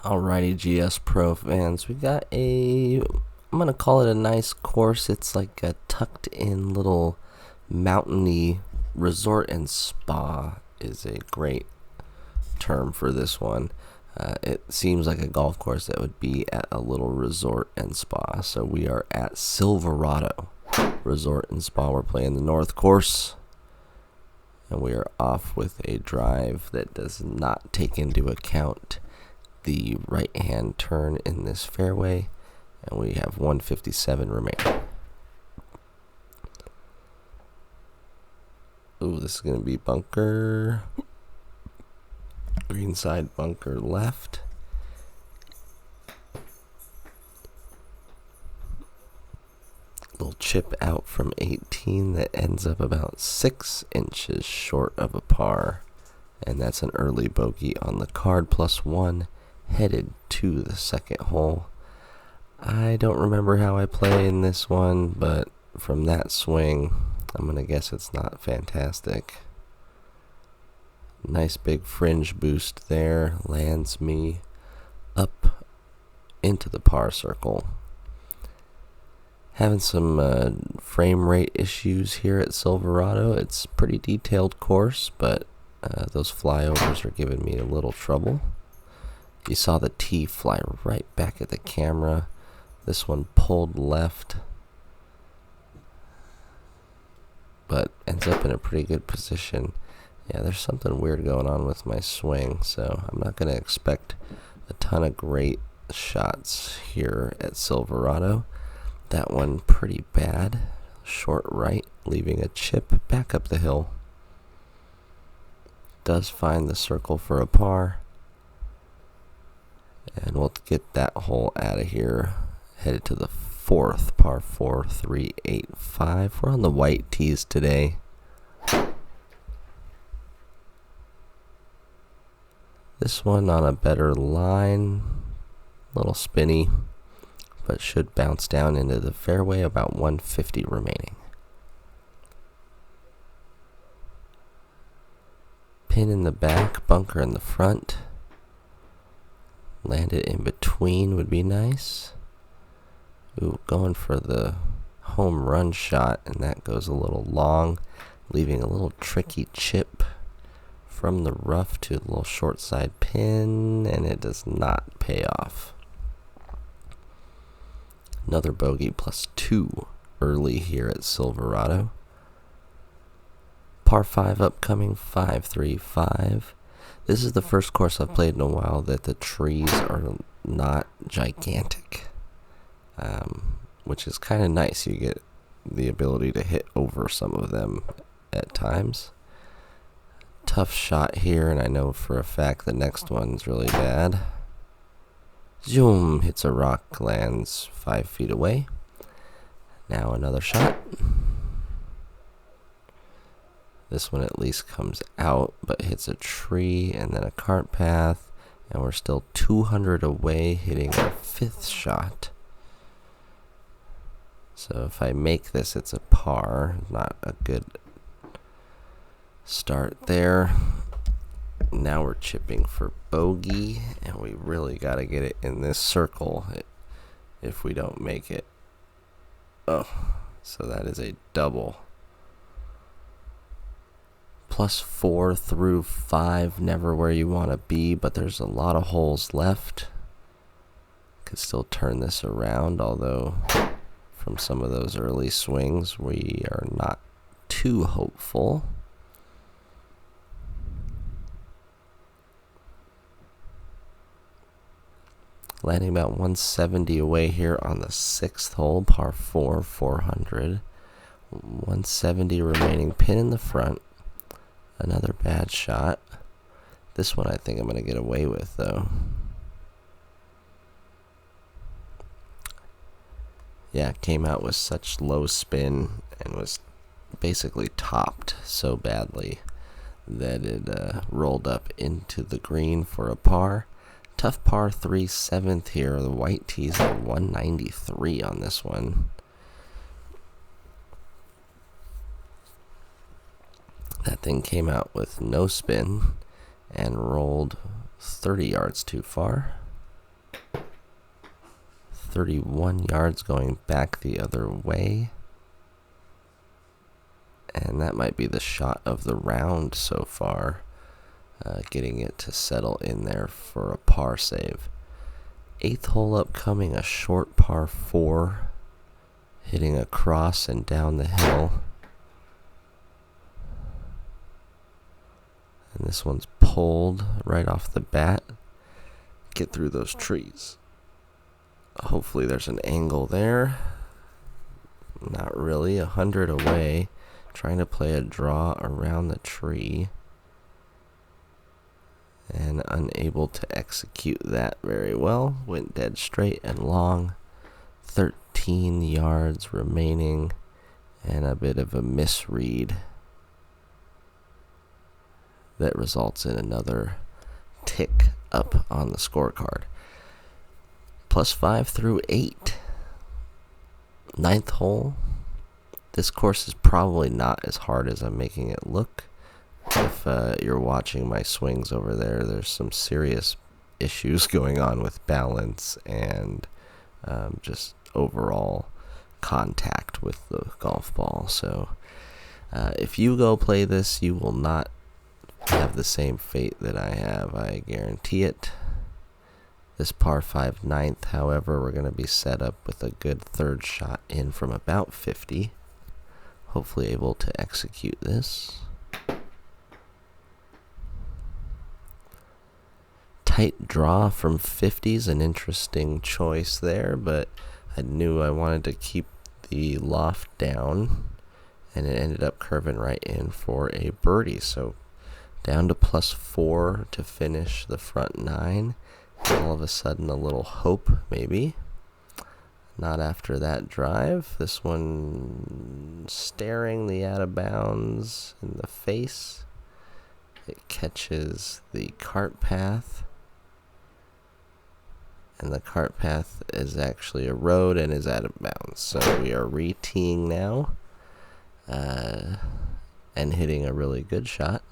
Alrighty, GS Pro fans, we got I'm gonna call it a nice course. It's like a tucked in little mountainy resort and spa is a great term for this one. It seems like a golf course that would be at a little resort and spa. So we are at Silverado Resort and Spa. We're playing the North Course, and we are off with a drive that does not take into account the right hand turn in this fairway, and we have 157 remaining. Ooh, this is going to be bunker. Green side bunker left. Little chip out from 18 that ends up about 6 inches short of a par, and that's an early bogey on the card, +1. Headed to the second hole. I don't remember how I play in this one, but from that swing, I'm going to guess it's not fantastic. Nice big fringe boost there. Lands me up into the par circle. Having some frame rate issues here at Silverado. It's a pretty detailed course, but those flyovers are giving me a little trouble. You saw the tee fly right back at the camera. This one pulled left, but ends up in a pretty good position. Yeah, there's something weird going on with my swing, so I'm not going to expect a ton of great shots here at Silverado. That one pretty bad. Short right, leaving a chip back up the hill. Does find the circle for a par. And we'll get that hole out of here. Headed to the fourth, par 4, 385. We're on the white tees today. This one on a better line. A little spinny, but should bounce down into the fairway, about 150 remaining. Pin in the back, bunker in the front. Land it in between would be nice. Ooh, going for the home run shot, and that goes a little long, leaving a little tricky chip from the rough to a little short side pin, and it does not pay off. Another bogey, +2 early here at Silverado. Par 5 upcoming, 535. This is the first course I've played in a while that the trees are not gigantic, which is kind of nice. You get the ability to hit over some of them at times. Tough shot here, and I know for a fact the next one's really bad. Zoom, hits a rock, lands 5 feet away. Now another shot. This one at least comes out, but hits a tree and then a cart path, and we're still 200 away, hitting our 5th shot. So if I make this, it's a par. Not a good start there. Now we're chipping for bogey, and we really got to get it in this circle if we don't make it. Oh, so that is a double. +4 through 5, never where you want to be, but there's a lot of holes left. Could still turn this around, although from some of those early swings we are not too hopeful. Landing about 170 away here on the 6th hole, par 4, 400. 170 remaining, pin in the front. Another bad shot. This one I think I'm going to get away with, though. Yeah, came out with such low spin and was basically topped so badly that it rolled up into the green for a par. Tough par 3, 7th here. The white tees at 193 on this one. That thing came out with no spin and rolled 30 yards too far. 31 yards going back the other way. And that might be the shot of the round so far, getting it to settle in there for a par save. 8th hole upcoming, a short par 4, hitting across and down the hill. And this one's pulled right off the bat. Get through those trees. Hopefully there's an angle there. Not really. 100 away. Trying to play a draw around the tree. And unable to execute that very well. Went dead straight and long. 13 yards remaining. And a bit of a misread that results in another tick up on the scorecard. +5 through 8. 9th hole. This course is probably not as hard as I'm making it look. If you're watching my swings over there, there's some serious issues going on with balance and just overall contact with the golf ball. So if you go play this, you will not have the same fate that I have, I guarantee it. This par 5 9th, however, we're going to be set up with a good third shot in from about 50. Hopefully able to execute this. Tight draw from 50's an interesting choice there, but I knew I wanted to keep the loft down, and it ended up curving right in for a birdie. So down to +4 to finish the front 9. All of a sudden a little hope, maybe. Not after that drive. This one staring the out of bounds in the face. It catches the cart path. And the cart path is actually a road and is out of bounds. So we are re-teeing now. And hitting a really good shot.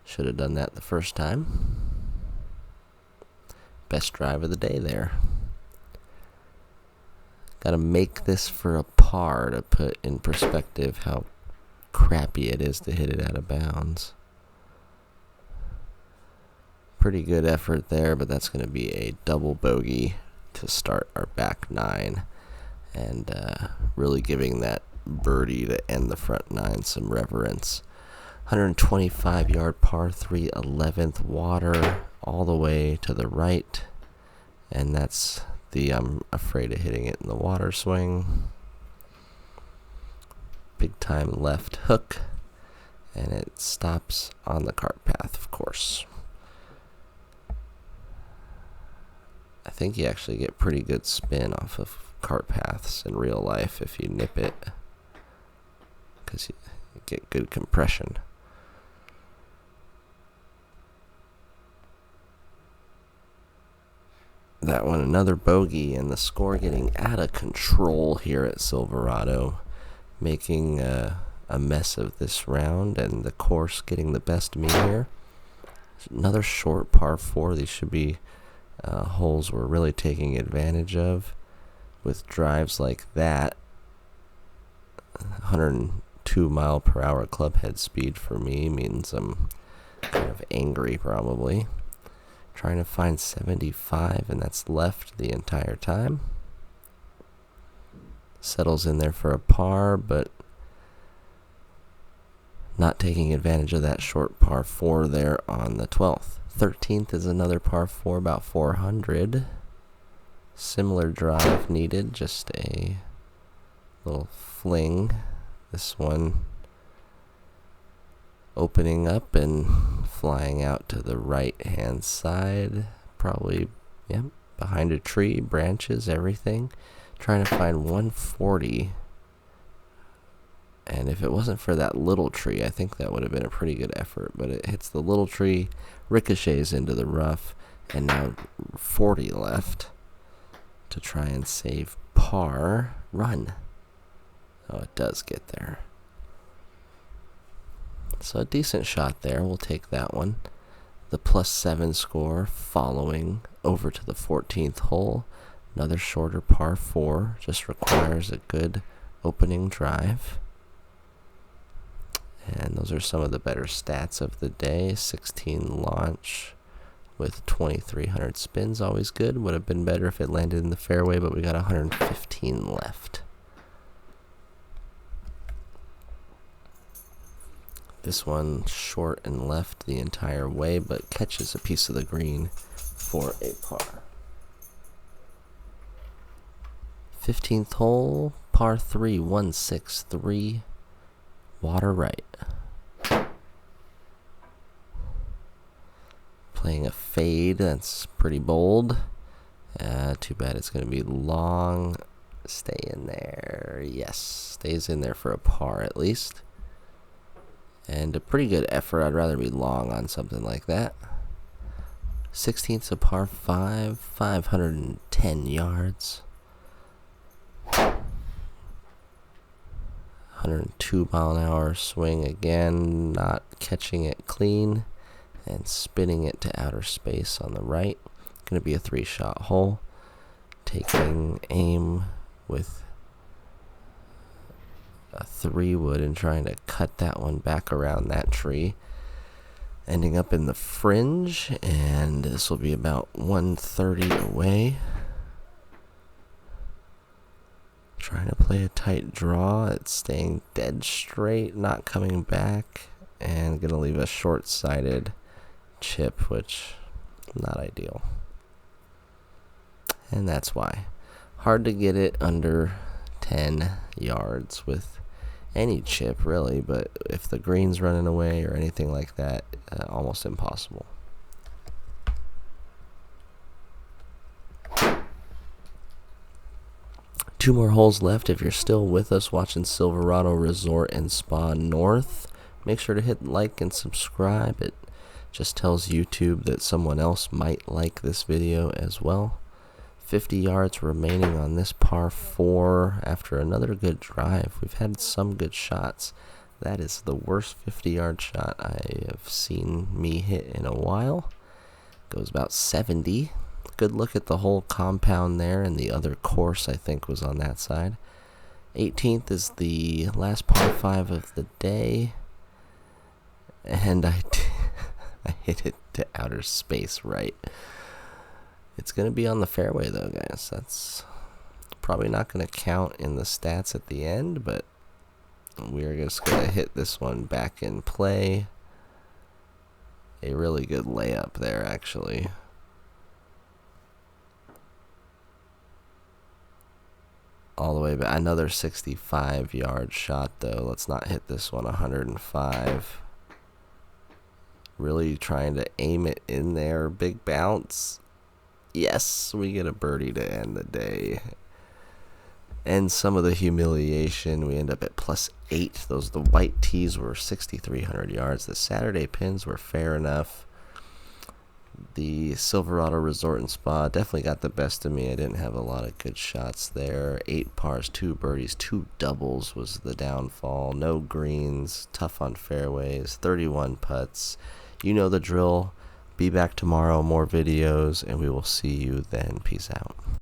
Should have done that the first time. Best drive of the day there. Got to make this for a par to put in perspective how crappy it is to hit it out of bounds. Pretty good effort there, but that's going to be a double bogey to start our back 9. And really giving that birdie to end the front 9 some reverence. 125-yard par 3, 11th water, all the way to the right. And that's the I'm afraid of hitting it in the water swing. Big time left hook. And it stops on the cart path, of course. I think you actually get pretty good spin off of cart paths in real life if you nip it, because you get good compression. That one, another bogey, and the score getting out of control here at Silverado, making a mess of this round, and the course getting the best of me here. Another short par 4. These should be holes we're really taking advantage of with drives like that. 102 mile per hour club head speed for me means I'm kind of angry probably. Trying to find 75, and that's left the entire time. Settles in there for a par, but not taking advantage of that short par 4 there on the 12th. 13th is another par 4, about 400. Similar drive needed, just a little fling. This one opening up and flying out to the right hand side, probably behind a tree, branches, everything. Trying to find 140, and if it wasn't for that little tree, I think that would have been a pretty good effort, but it hits the little tree, ricochets into the rough, and now 40 left to try and save par. Run. Oh, it does get there. So a decent shot there. We'll take that one. The +7 score following over to the 14th hole. Another shorter par 4, just requires a good opening drive. And those are some of the better stats of the day. 16 launch with 2,300 spins, always good. Would have been better if it landed in the fairway, but we got 115 left. This one short and left the entire way, but catches a piece of the green for a par. 15th hole, par 3, 163, water right. Playing a fade, that's pretty bold. Too bad it's going to be long. Stay in there. Yes, stays in there for a par at least. And a pretty good effort. I'd rather be long on something like that. 16th's a par 5, 510 yards. 102 mile an hour swing again, not catching it clean and spinning it to outer space on the right. Going to be a 3-shot hole. Taking aim with a 3-wood and trying to cut that one back around that tree. Ending up in the fringe, and this will be about 130 away. Trying to play a tight draw. It's staying dead straight, not coming back, and gonna leave a short-sided chip, which not ideal. And that's why. Hard to get it under 10 yards with any chip, really, but if the green's running away or anything like that, almost impossible. Two more holes left. If you're still with us watching Silverado Resort and Spa North, make sure to hit like and subscribe. It just tells YouTube that someone else might like this video as well. 50 yards remaining on this par 4 after another good drive. We've had some good shots. That is the worst 50-yard shot I have seen me hit in a while. Goes about 70. Good look at the whole compound there, and the other course I think was on that side. 18th is the last par 5 of the day, and I hit it to outer space right. It's going to be on the fairway though, guys. That's probably not going to count in the stats at the end, but we're just going to hit this one back in play. A really good layup there, actually. All the way back. Another 65-yard shot, though. Let's not hit this one 105. Really trying to aim it in there. Big bounce. Yes, we get a birdie to end the day. And some of the humiliation, we end up at +8. The white tees were 6,300 yards. The Saturday pins were fair enough. The Silverado Resort and Spa definitely got the best of me. I didn't have a lot of good shots there. 8 pars, 2 birdies, 2 doubles was the downfall. No greens, tough on fairways, 31 putts. You know the drill. Be back tomorrow, more videos, and we will see you then. Peace out.